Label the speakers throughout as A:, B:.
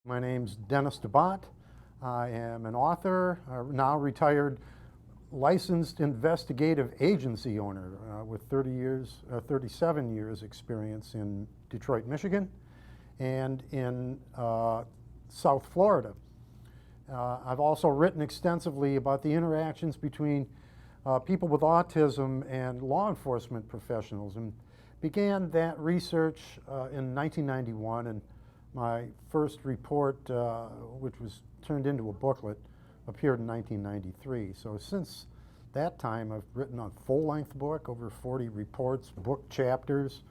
A: My name's Dennis Debbaudt. I am an author, now retired licensed investigative agency owner with 37 years experience in Detroit, Michigan, and in South Florida. I've also written extensively about the interactions between people with autism and law enforcement professionals, and began that research in 1991. And my first report, which was turned into a booklet, appeared in 1993. So since that time, I've written a full-length book, over 40 reports, book chapters,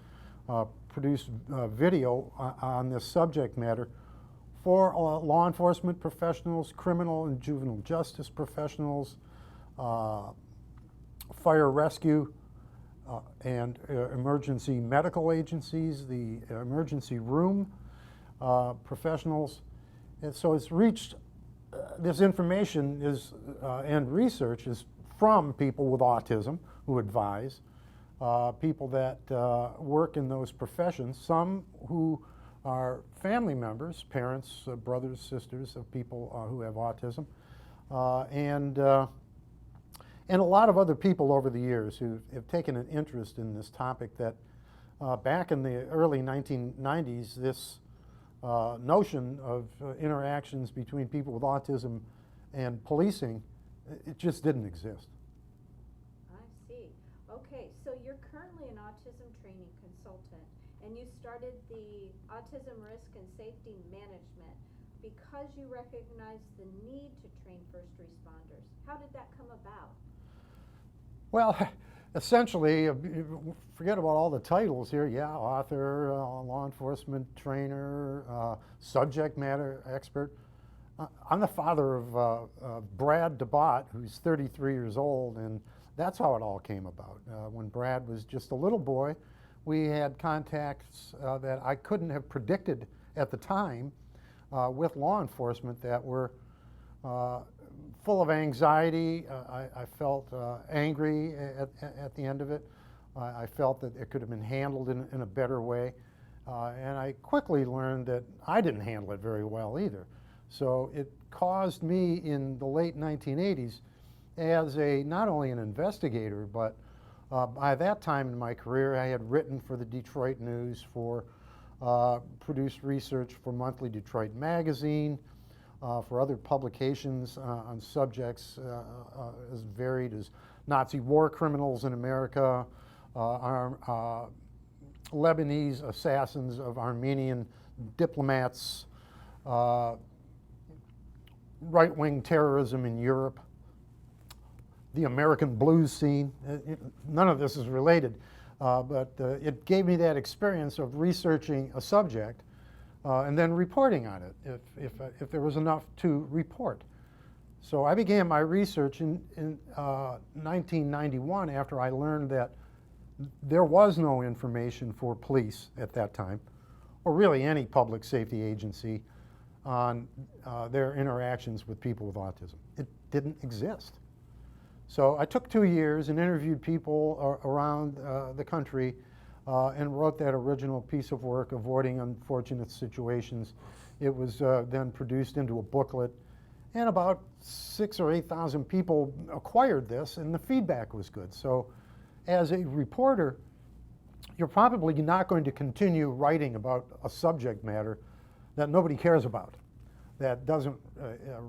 A: produced video on this subject matter for law enforcement professionals, criminal and juvenile justice professionals, fire rescue, and emergency medical agencies, the emergency room professionals. And so it's reached, this information is, and research is from people with autism who advise, people that work in those professions, some who are family members, parents, brothers, sisters of people who have autism, and a lot of other people over the years who have taken an interest in this topic. That back in the early 1990s, this notion of interactions between people with autism and policing, it just didn't exist.
B: I see. Okay, so you're currently an autism training consultant, and you started the Autism Risk and Safety Management because you recognized the need to train first responders. How did that come about?
A: Well, essentially, forget about all the titles here. Yeah, author, law enforcement trainer, subject matter expert. I'm the father of Brad Debbaudt, who's 33 years old, and that's how it all came about. When Brad was just a little boy, we had contacts that I couldn't have predicted at the time with law enforcement that were full of anxiety. I felt angry at the end of it. I felt that it could have been handled in a better way. And I quickly learned that I didn't handle it very well either. So it caused me in the late 1980s, as not only an investigator, but by that time in my career, I had written for the Detroit News, produced research for Monthly Detroit Magazine, for other publications on subjects as varied as Nazi war criminals in America, Lebanese assassins of Armenian diplomats, right-wing terrorism in Europe, the American blues scene. None of this is related, but it gave me that experience of researching a subject and then reporting on it if there was enough to report. So I began my research in 1991 after I learned that there was no information for police at that time, or really any public safety agency, on their interactions with people with autism. It didn't exist. So I took 2 years and interviewed people around the country and wrote that original piece of work, Avoiding Unfortunate Situations. It was then produced into a booklet, and about 6,000 or 8,000 people acquired this, and the feedback was good. So as a reporter, you're probably not going to continue writing about a subject matter that nobody cares about, that doesn't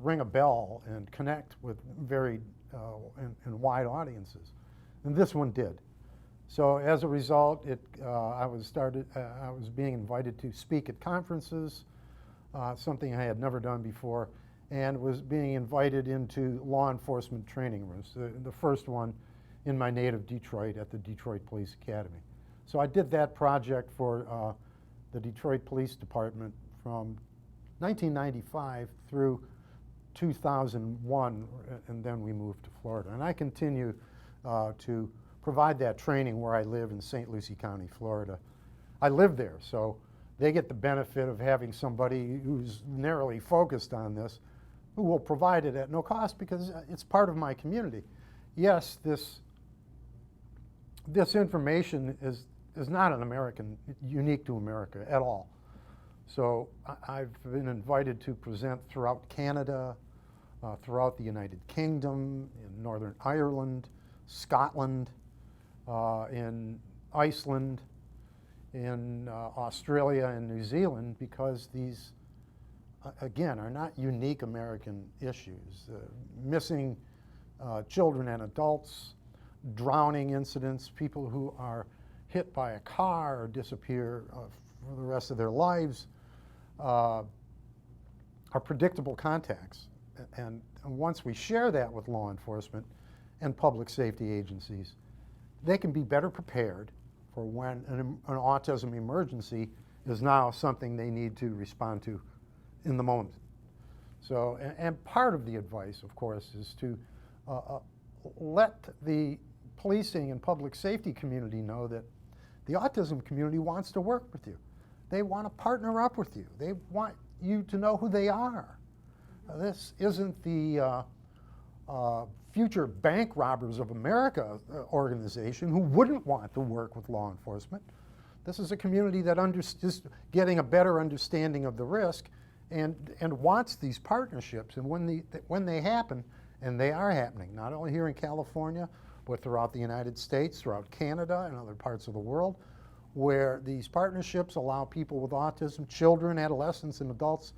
A: ring a bell and connect with varied and wide audiences. And this one did. So as a result, I was being invited to speak at conferences, something I had never done before, and was being invited into law enforcement training rooms, the first one in my native Detroit at the Detroit Police Academy. So I did that project for the Detroit Police Department from 1995 through 2001, and then we moved to Florida. And I continue to provide that training where I live in St. Lucie County, Florida. I live there, so they get the benefit of having somebody who's narrowly focused on this, who will provide it at no cost because it's part of my community. Yes, this information is not unique to America at all. So I've been invited to present throughout Canada, throughout the United Kingdom, in Northern Ireland, Scotland, in Iceland, in Australia and New Zealand, because these, again, are not unique American issues. Missing children and adults, drowning incidents, people who are hit by a car or disappear for the rest of their lives, are predictable contacts. And once we share that with law enforcement and public safety agencies, they can be better prepared for when an autism emergency is now something they need to respond to in the moment. So, and part of the advice, of course, is to let the policing and public safety community know that the autism community wants to work with you. They want to partner up with you. They want you to know who they are. This isn't the future bank robbers of America organization who wouldn't want to work with law enforcement. This is a community that is getting a better understanding of the risk and wants these partnerships. And when they happen, and they are happening, not only here in California, but throughout the United States, throughout Canada and other parts of the world, where these partnerships allow people with autism, children, adolescents, and adults,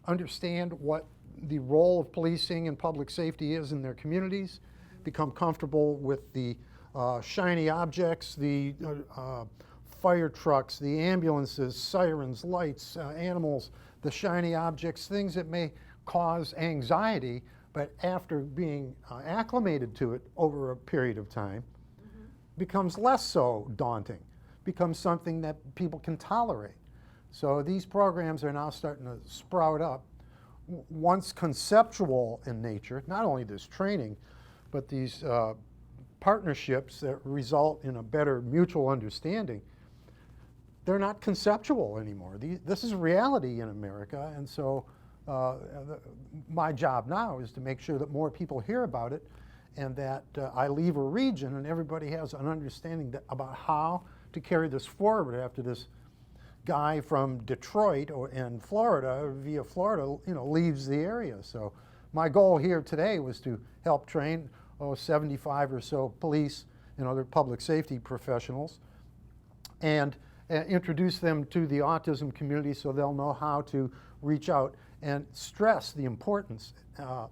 A: understand what the role of policing and public safety is in their communities, become comfortable with the shiny objects, the fire trucks, the ambulances, sirens, lights, animals, the shiny objects, things that may cause anxiety, but after being acclimated to it over a period of time, becomes less so daunting, becomes something that people can tolerate. So these programs are now starting to sprout up, once conceptual in nature, not only this training, but these partnerships that result in a better mutual understanding. They're not conceptual anymore. This is reality in America, and so my job now is to make sure that more people hear about it, and that I leave a region and everybody has an understanding about how to carry this forward after this guy from Detroit in Florida, via Florida, leaves the area. So my goal here today was to help train 75 or so police and other public safety professionals, and introduce them to the autism community so they'll know how to reach out and stress the importance and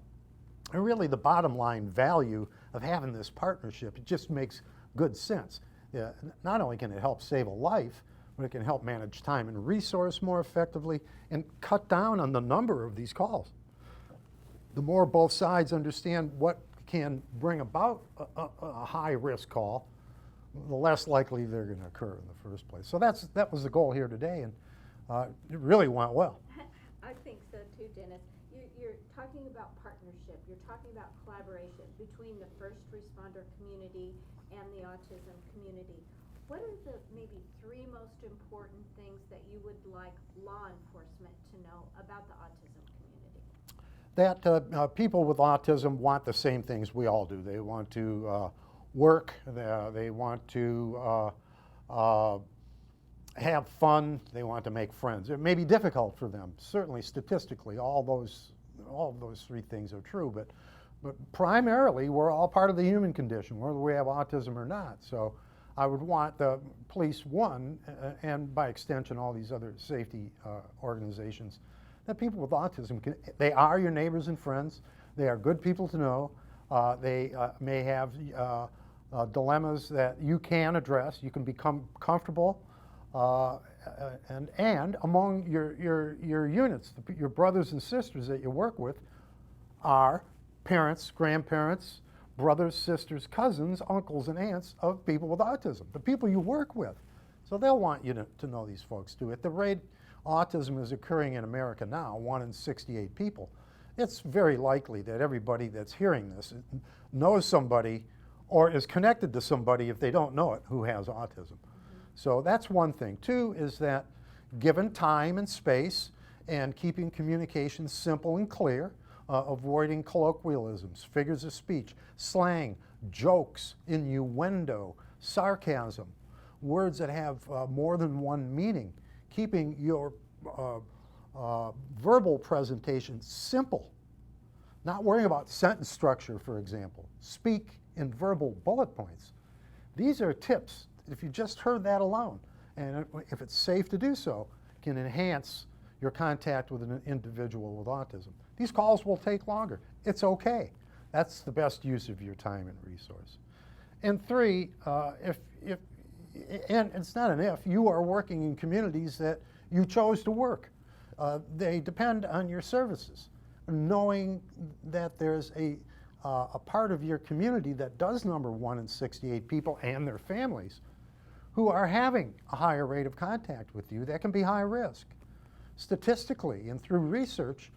A: really the bottom line value of having this partnership. It just makes good sense. Not only can it help save a life, but it can help manage time and resource more effectively and cut down on the number of these calls. The more both sides understand what can bring about a high-risk call, the less likely they're going to occur in the first place. So that was the goal here today, and it really went well.
B: I think so too, Dennis. You're talking about partnership. You're talking about collaboration between the first responder community and the autism community. What are the maybe 3 most important things that you would like law enforcement to know about the autism community?
A: That people with autism want the same things we all do. They want to work, they want to have fun, they want to make friends. It may be difficult for them, certainly statistically, all of those 3 things are true, but primarily we're all part of the human condition, whether we have autism or not. So I would want the police, and by extension all these other safety organizations, that people with autism, they are your neighbors and friends, they are good people to know, they may have dilemmas that you can address, you can become comfortable, and among your units, your brothers and sisters that you work with are parents, grandparents, brothers, sisters, cousins, uncles, and aunts of people with autism, the people you work with. So they'll want you to know these folks too. At the rate autism is occurring in America now, 1 in 68 people, it's very likely that everybody that's hearing this knows somebody or is connected to somebody, if they don't know it, who has autism. So that's one thing. 2 is that given time and space and keeping communication simple and clear, avoiding colloquialisms, figures of speech, slang, jokes, innuendo, sarcasm, words that have more than one meaning, keeping your verbal presentation simple. Not worrying about sentence structure, for example. Speak in verbal bullet points. These are tips, if you just heard that alone, and if it's safe to do so, can enhance your contact with an individual with autism. These calls will take longer. It's okay. That's the best use of your time and resource. And three, and it's not an if, you are working in communities that you chose to work. They depend on your services. Knowing that there's a part of your community that does number 1 in 68 people and their families who are having a higher rate of contact with you, that can be high risk. Statistically and through research,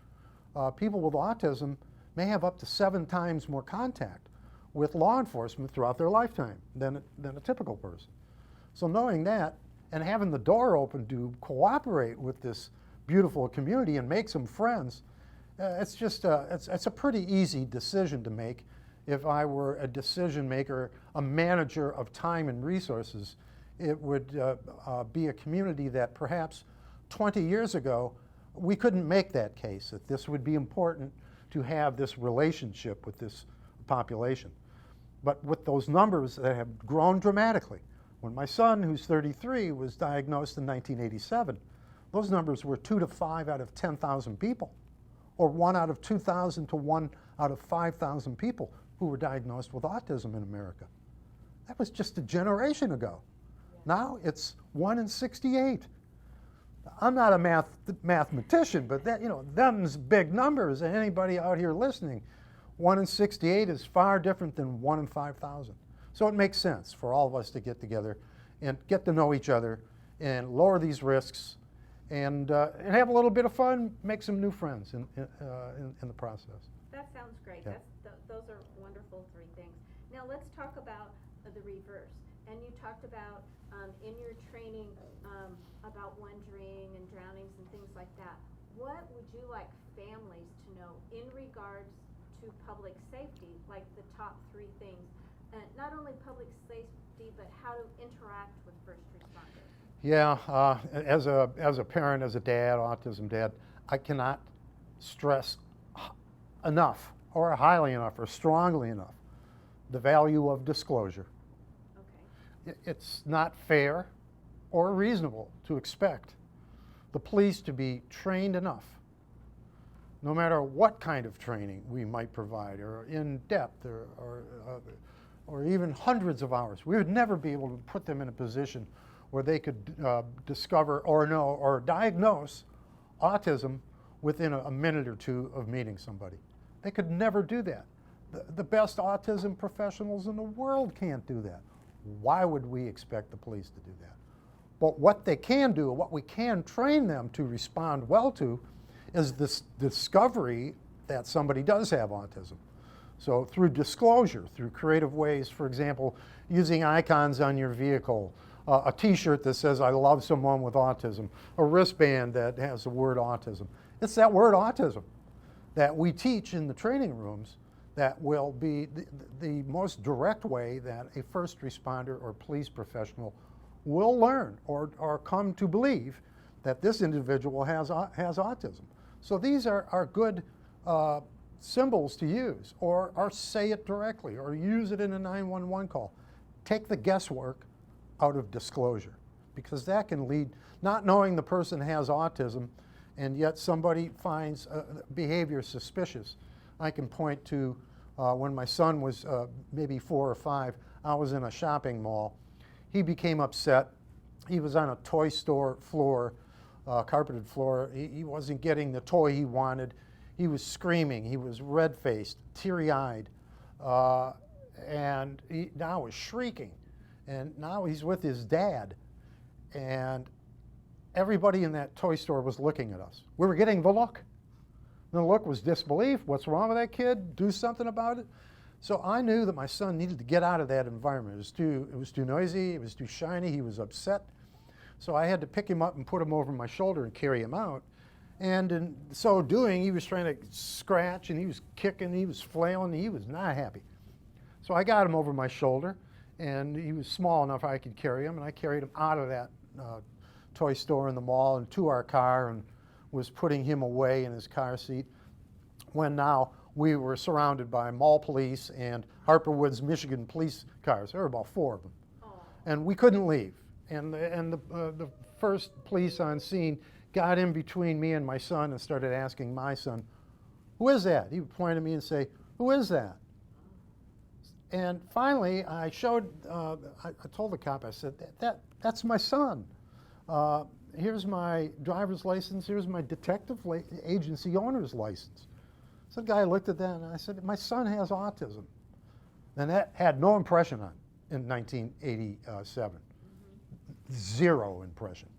A: people with autism may have up to 7 times more contact with law enforcement throughout their lifetime than a typical person. So knowing that and having the door open to cooperate with this beautiful community and make some friends, it's just it's a pretty easy decision to make. If I were a decision maker, a manager of time and resources, it would be a community that perhaps 20 years ago we couldn't make that case, that this would be important to have this relationship with this population. But with those numbers that have grown dramatically, when my son, who's 33, was diagnosed in 1987, those numbers were 2 to 5 out of 10,000 people, or 1 out of 2,000 to 1 out of 5,000 people who were diagnosed with autism in America. That was just a generation ago. Now it's 1 in 68. I'm not a mathematician, but that, them's big numbers, and anybody out here listening, 1 in 68 is far different than 1 in 5,000. So it makes sense for all of us to get together and get to know each other and lower these risks and have a little bit of fun, make some new friends in the process.
B: That sounds great.
A: Yeah.
B: Those are wonderful 3 things. Now let's talk about the reverse. And you talked about in your training about wandering and drownings and things like that. What would you like families to know in regards to public safety, like the top 3 things? Not only public safety, but how to interact with first responders.
A: Yeah, as a parent, as a dad, autism dad, I cannot stress enough, or highly enough, or strongly enough, the value of disclosure.
B: Okay.
A: It's not fair or reasonable to expect the police to be trained enough, no matter what kind of training we might provide, or in depth, or even hundreds of hours. We would never be able to put them in a position where they could discover or know or diagnose autism within a minute or 2 of meeting somebody. They could never do that. The best autism professionals in the world can't do that. Why would we expect the police to do that? But what they can do, what we can train them to respond well to, is this discovery that somebody does have autism. So through disclosure, through creative ways, for example, using icons on your vehicle, a t-shirt that says, "I love someone with autism," a wristband that has the word autism. It's that word autism that we teach in the training rooms that will be the most direct way that a first responder or police professional will learn or come to believe that this individual has autism. So these are good symbols to use, or say it directly, or use it in a 911 call. Take the guesswork out of disclosure, because that can lead, not knowing the person has autism, and yet somebody finds behavior suspicious. I can point to when my son was maybe 4 or 5, I was in a shopping mall. He became upset. He was on a toy store floor, carpeted floor. He wasn't getting the toy he wanted. He was screaming. He was red-faced, teary-eyed, and he now was shrieking. And now he's with his dad, and everybody in that toy store was looking at us. We were getting the look. The look was disbelief. What's wrong with that kid? Do something about it. So I knew that my son needed to get out of that environment. It was too noisy. It was too shiny. He was upset. So I had to pick him up and put him over my shoulder and carry him out. And in so doing, he was trying to scratch, and he was kicking, he was flailing, he was not happy. So I got him over my shoulder, and he was small enough I could carry him, and I carried him out of that toy store in the mall and to our car and was putting him away in his car seat, when now we were surrounded by mall police and Harper Woods, Michigan police cars. There were about 4 of them.
B: Oh.
A: And we couldn't leave. And the first police on scene got in between me and my son and started asking my son, "Who is that?" He would point at me and say, "Who is that?" And finally, I showed, I told the cop, I said, that's my son. Here's my driver's license, here's my detective agency owner's license. So the guy looked at that and I said, "My son has autism." And that had no impression on in 1987. Zero impression.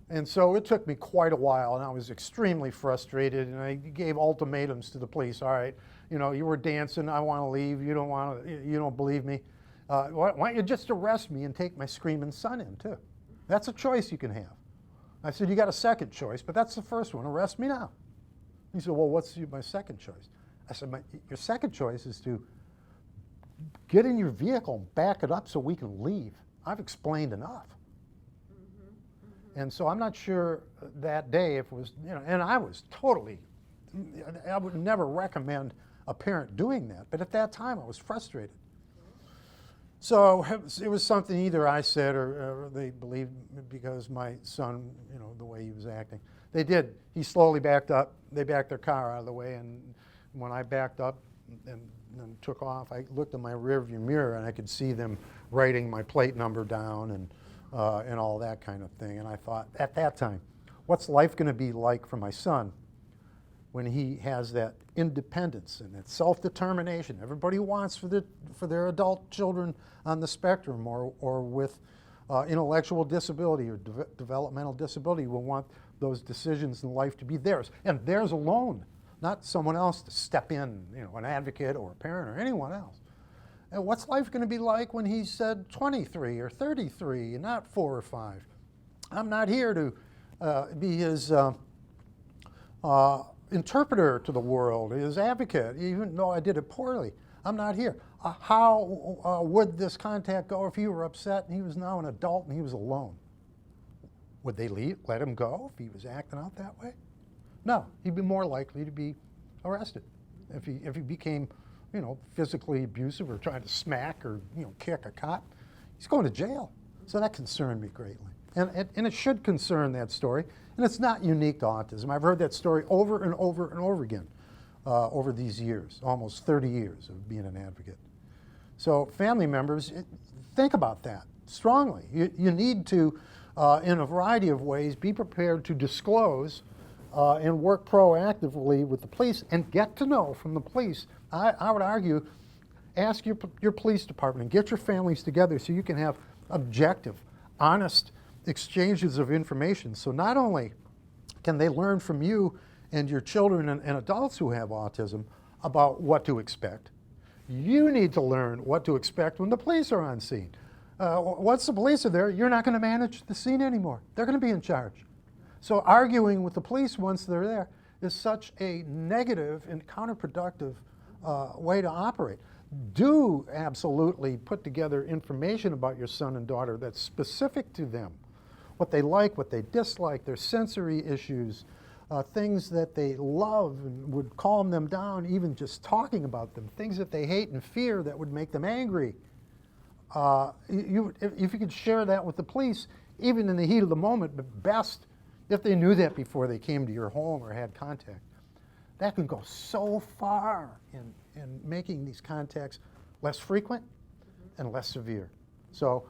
A: And so it took me quite a while, and I was extremely frustrated, and I gave ultimatums to the police. All right, you know, you were dancing, I want to leave, you don't believe me. Why don't you just arrest me and take my screaming son in too? That's a choice you can have. I said, you got a second choice, but that's the first one, arrest me now. He said, well, what's my second choice? I said, your second choice is to get in your vehicle and back it up so we can leave. I've explained enough. And so I'm not sure that day if it was, you know, and I was totally, I would never recommend a parent doing that, but at that time I was frustrated. So it was something either I said or they believed because my son, you know, the way he was acting. They did. He slowly backed up. They backed their car out of the way, and when I backed up and took off, I looked in my rearview mirror and I could see them writing my plate number down and all that kind of thing. And I thought, at that time, what's life going to be like for my son when he has that independence and that self-determination everybody wants for their adult children on the spectrum or with intellectual disability or developmental disability will want those decisions in life to be theirs, and theirs alone, not someone else to step in, you know, an advocate or a parent or anyone else. And what's life going to be like when he's 23 or 33 and not 4 or 5? I'm not here to be his interpreter to the world, his advocate, even though I did it poorly. I'm not here. How would this contact go if he were upset and he was now an adult and he was alone? Would they let him go if he was acting out that way? No, he'd be more likely to be arrested if he became, you know, physically abusive or trying to smack or, you know, kick a cop. He's going to jail. So that concerned me greatly. And it should concern that story. And it's not unique to autism. I've heard that story over and over and over again over these years, almost 30 years of being an advocate. So family members, think about that strongly. You need to, in a variety of ways, be prepared to disclose and work proactively with the police and get to know from the police. I would argue, ask your police department and get your families together so you can have objective, honest exchanges of information. So not only can they learn from you and your children and adults who have autism about what to expect, you need to learn what to expect when the police are on scene. Once the police are there, you're not going to manage the scene anymore. They're going to be in charge. So arguing with the police once they're there is such a negative and counterproductive way to operate. Do absolutely put together information about your son and daughter that's specific to them. What they like, what they dislike, their sensory issues, things that they love and would calm them down, even just talking about them, things that they hate and fear that would make them angry. If you could share that with the police, even in the heat of the moment, but best if they knew that before they came to your home or had contact. That can go so far in making these contacts less frequent and less severe. So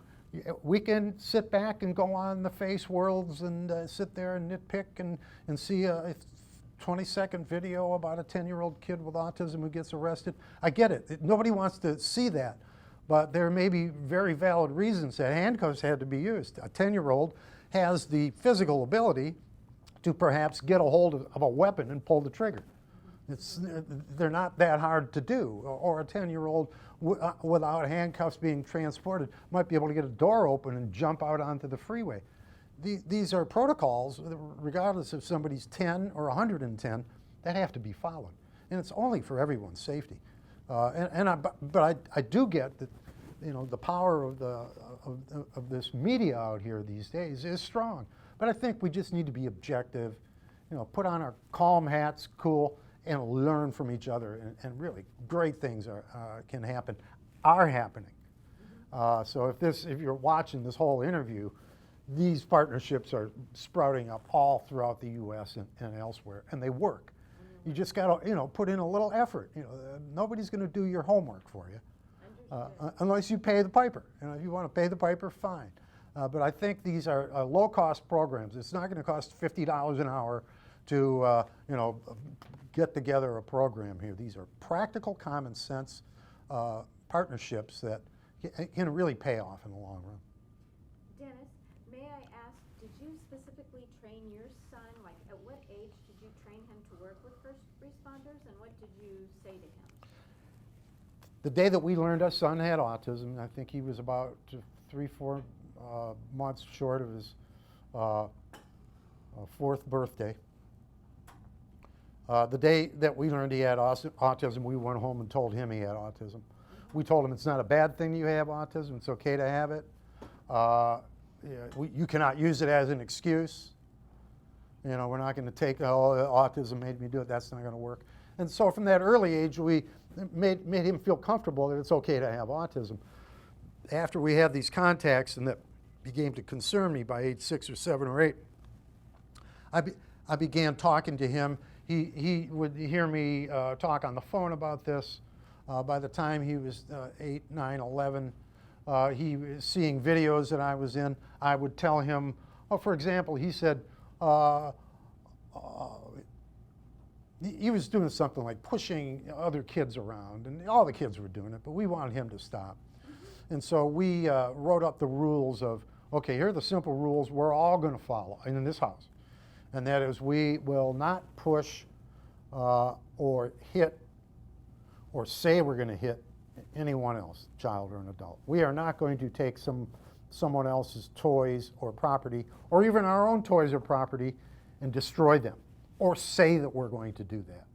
A: we can sit back and go on the face worlds and sit there and nitpick and see a 20-second video about a 10-year-old kid with autism who gets arrested. I get it. Nobody wants to see that. But there may be very valid reasons that handcuffs had to be used. A 10-year-old has the physical ability to perhaps get a hold of a weapon and pull the trigger. They're not that hard to do. Or a 10-year-old without handcuffs being transported might be able to get a door open and jump out onto the freeway. These are protocols, regardless if somebody's 10 or 110, that have to be followed. And it's only for everyone's safety. But I do get that the power of this media out here these days is strong. But I think we just need to be objective, put on our calm hats, cool, and learn from each other. And really great things can happen, are happening. So if you're watching this whole interview, these partnerships are sprouting up all throughout the U.S. and elsewhere, and they work. You just got to, put in a little effort. Nobody's going to do your homework for you, unless you pay the piper. If you want to pay the piper, fine. But I think these are low-cost programs. It's not going to cost $50 an hour to, get together a program here. These are practical, common sense partnerships that can really pay off in the long run.
B: Dennis, may I ask, did you specifically train your son? Like, at what age did you train him to work with first responders, and what did you say to him?
A: The day that we learned our son had autism, I think he was about 3-4 months short of his 4th birthday. The day that we learned he had autism, we went home and told him he had autism. We told him it's not a bad thing you have autism, it's okay to have it. You cannot use it as an excuse. We're not going to take, autism made me do it, that's not going to work. And so from that early age, we made him feel comfortable that it's okay to have autism. After we had these contacts, and that began to concern me by age 6 or 7 or 8, I began talking to him. He would hear me talk on the phone about this. By the time he was 8, 9, 11, he was seeing videos that I was in. I would tell him, for example, he said, he was doing something like pushing other kids around, and all the kids were doing it, but we wanted him to stop. And so we wrote up the rules of, okay, here are the simple rules we're all going to follow in this house. And that is, we will not push or hit or say we're going to hit anyone else, child or an adult. We are not going to take someone else's toys or property, or even our own toys or property, and destroy them, or say that we're going to do that.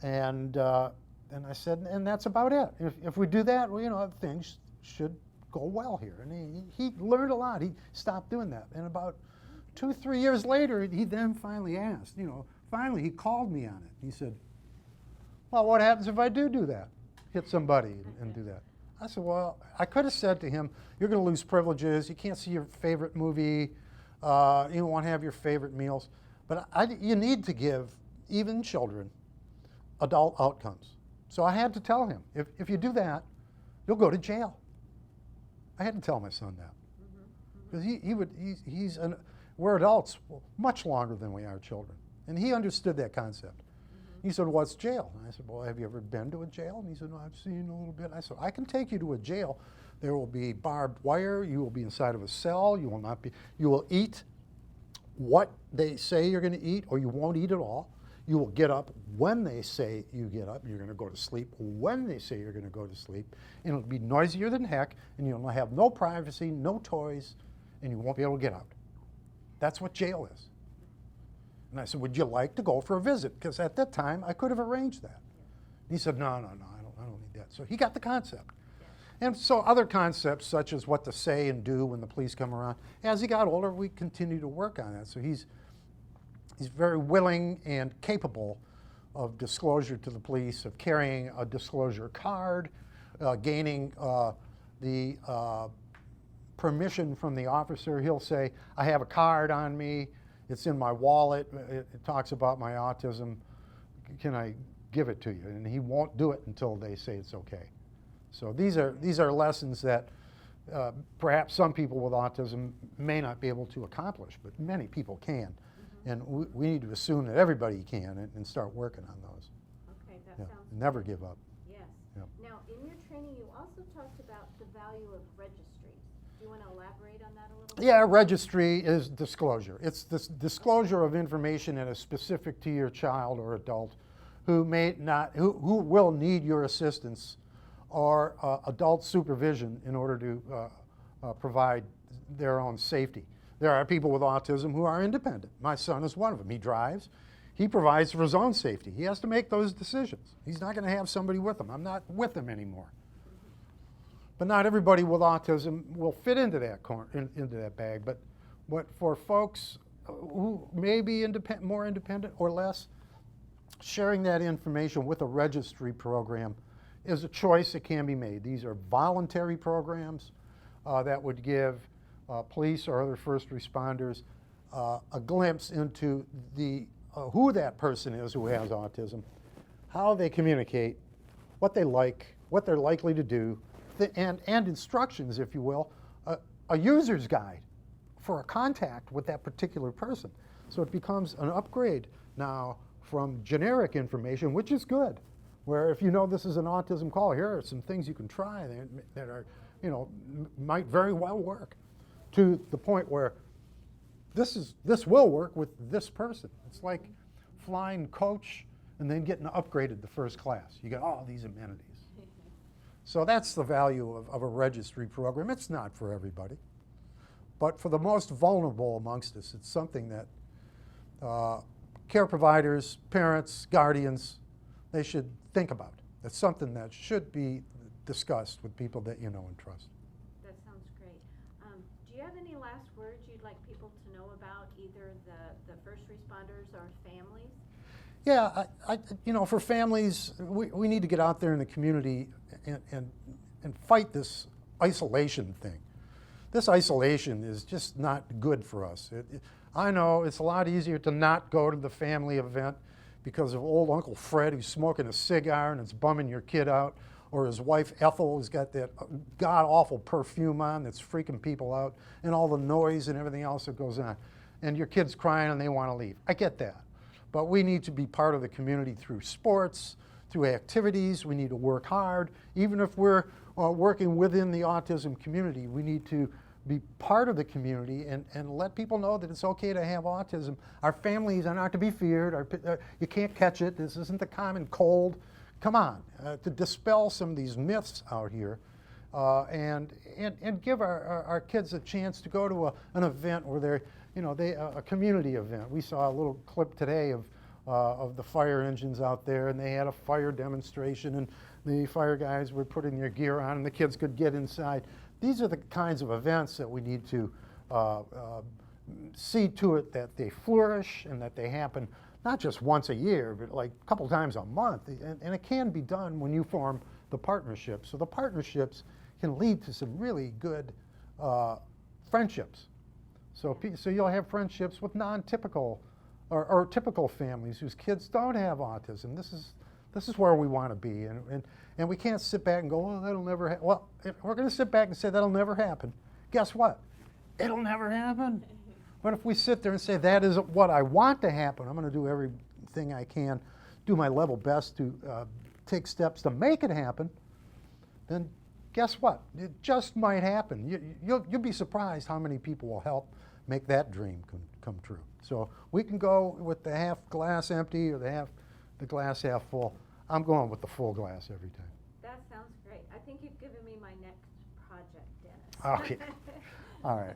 A: And I said, and that's about it. If we do that, well, things should go well here. And he learned a lot. He stopped doing that. And about 2-3 years later, he then finally asked, finally he called me on it. He said, well, what happens if I do that? Hit somebody and do that. I said, well, I could have said to him, you're going to lose privileges. You can't see your favorite movie. You won't have your favorite meals. But you need to give even children adult outcomes. So I had to tell him, if you do that, you'll go to jail. I had to tell my son that. Because we're adults much longer than we are children. And he understood that concept. He said, what's jail? And I said, well, have you ever been to a jail? And he said, no, I've seen a little bit. I said, I can take you to a jail. There will be barbed wire. You will be inside of a cell. You will eat what they say you're going to eat, or you won't eat at all. You will get up when they say you get up. You're going to go to sleep when they say you're going to go to sleep. And it'll be noisier than heck, and you'll have no privacy, no toys, and you won't be able to get out. That's what jail is. And I said, would you like to go for a visit? Because at that time, I could have arranged that. And he said, no, I don't need that. So he got the concept. And so other concepts, such as what to say and do when the police come around, as he got older, we continued to work on that. So he's very willing and capable of disclosure to the police, of carrying a disclosure card, gaining the permission from the officer. He'll say, I have a card on me. It's in my wallet. It talks about my autism. Can I give it to you? And he won't do it until they say it's okay. So these are lessons that perhaps some people with autism may not be able to accomplish, but many people can. And we need to assume that everybody can and start working on those.
B: Okay, that sounds
A: never give up.
B: Yes.
A: Yep.
B: Now, in your training, you also talked about the value of registries. Do you want to elaborate on that a little bit?
A: Yeah, registry is disclosure. It's this disclosure of information that is specific to your child or adult who will need your assistance or adult supervision in order to provide their own safety. There are people with autism who are independent. My son is one of them. He drives. He provides for his own safety. He has to make those decisions. He's not going to have somebody with him. I'm not with him anymore. But not everybody with autism will fit into that into that bag. But for folks who may be more independent or less, sharing that information with a registry program is a choice that can be made. These are voluntary programs that would give police or other first responders a glimpse into who that person is who has autism, how they communicate, what they like, what they're likely to do, and instructions, if you will, a user's guide for a contact with that particular person. So it becomes an upgrade now from generic information, which is good, where if you know this is an autism call, here are some things you can try that are, might very well work, to the point where this will work with this person. It's like flying coach and then getting upgraded to first class. You get all these amenities. So that's the value of a registry program. It's not for everybody. But for the most vulnerable amongst us, it's something that care providers, parents, guardians, they should think about. It's something that should be discussed with people that you know and trust.
B: That sounds great. Do you have any last words you'd like people to know about, either the first responders or families?
A: Yeah, for families, we need to get out there in the community and fight this isolation thing. This isolation is just not good for us. I know it's a lot easier to not go to the family event because of old Uncle Fred who's smoking a cigar and it's bumming your kid out, or his wife Ethel who's got that god-awful perfume on that's freaking people out, and all the noise and everything else that goes on. And your kid's crying and they want to leave. I get that. But we need to be part of the community through sports, through activities. We need to work hard. Even if we're working within the autism community, we need to be part of the community and let people know that it's okay to have autism. Our families are not to be feared. You can't catch it. This isn't the common cold. Come on, to dispel some of these myths out here and give our kids a chance to go to an event where they're, a community event. We saw a little clip today of the fire engines out there, and they had a fire demonstration, and the fire guys were putting their gear on, and the kids could get inside. These are the kinds of events that we need to see to it that they flourish and that they happen not just once a year, but like a couple times a month. And it can be done when you form the partnerships. So the partnerships can lead to some really good friendships. So you'll have friendships with non-typical or typical families whose kids don't have autism. This is where we want to be, and we can't sit back and go, oh, that'll never happen. Well, if we're going to sit back and say that'll never happen, guess what? It'll never happen. But if we sit there and say that is what I want to happen, I'm going to do everything I can, do my level best to take steps to make it happen, then guess what? It just might happen. You'll be surprised how many people will help make that dream come true. So we can go with the half glass empty or the glass half full. I'm going with the full glass every time.
B: That sounds great. I think you've given me my next project, Dennis.
A: Okay. All right.